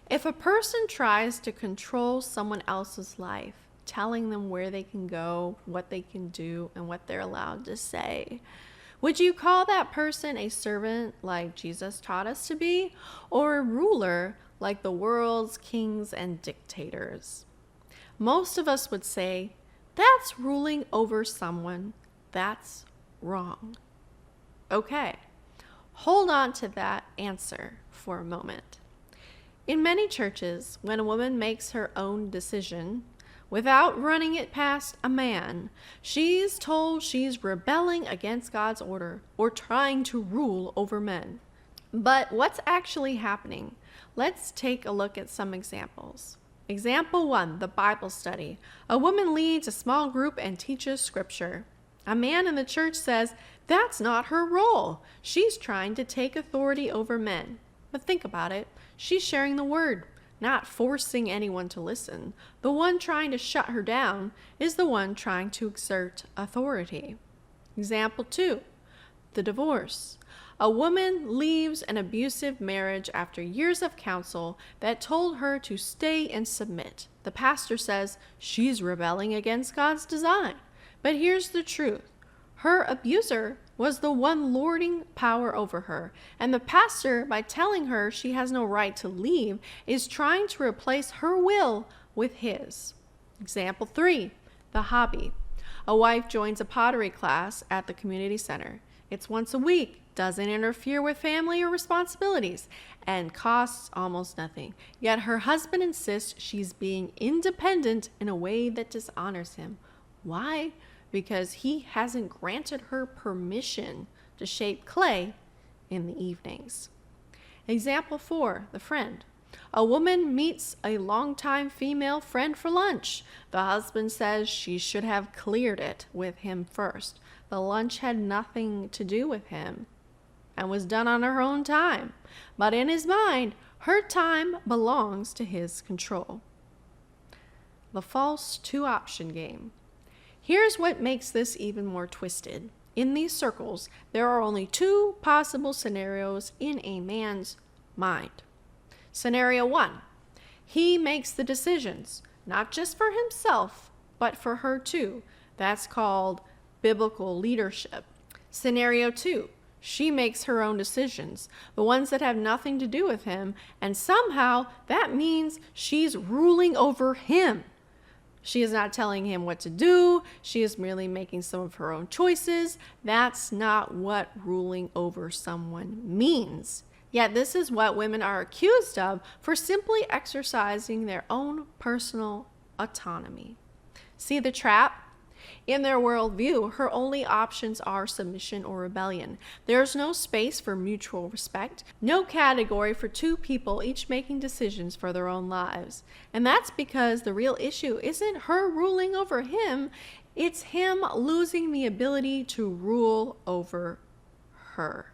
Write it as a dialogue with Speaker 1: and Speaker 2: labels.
Speaker 1: If a person tries to control someone else's life, telling them where they can go, what they can do, and what they're allowed to say, would you call that person a servant like Jesus taught us to be, or a ruler like the world's kings and dictators? Most of us would say, that's ruling over someone. That's wrong. Okay, hold on to that answer for a moment. In many churches, when a woman makes her own decision, without running it past a man, she's told she's rebelling against God's order or trying to rule over men. But what's actually happening? Let's take a look at some examples. Example 1, the Bible study. A woman leads a small group and teaches scripture. A man in the church says, that's not her role. She's trying to take authority over men. But think about it. She's sharing the word, not forcing anyone to listen. The one trying to shut her down is the one trying to exert authority. Example 2, the divorce. A woman leaves an abusive marriage after years of counsel that told her to stay and submit. The pastor says she's rebelling against God's design. But here's the truth. Her abuser was the one lording power over her, and the pastor, by telling her she has no right to leave, is trying to replace her will with his. Example 3, the hobby. A wife joins a pottery class at the community center. It's once a week, doesn't interfere with family or responsibilities, and costs almost nothing. Yet her husband insists she's being independent in a way that dishonors him. Why? Because he hasn't granted her permission to shape clay in the evenings. Example 4, the friend. A woman meets a longtime female friend for lunch. The husband says she should have cleared it with him first. The lunch had nothing to do with him and was done on her own time. But in his mind, her time belongs to his control. The false two-option game. Here's what makes this even more twisted. In these circles, there are only 2 possible scenarios in a man's mind. Scenario 1, he makes the decisions, not just for himself, but for her too. That's called biblical leadership. Scenario 2, she makes her own decisions, the ones that have nothing to do with him, and somehow that means she's ruling over him. She is not telling him what to do. She is merely making some of her own choices. That's not what ruling over someone means. Yet this is what women are accused of for simply exercising their own personal autonomy. See the trap? In their worldview, her only options are submission or rebellion. There's no space for mutual respect, no category for 2 people each making decisions for their own lives. And that's because the real issue isn't her ruling over him, it's him losing the ability to rule over her.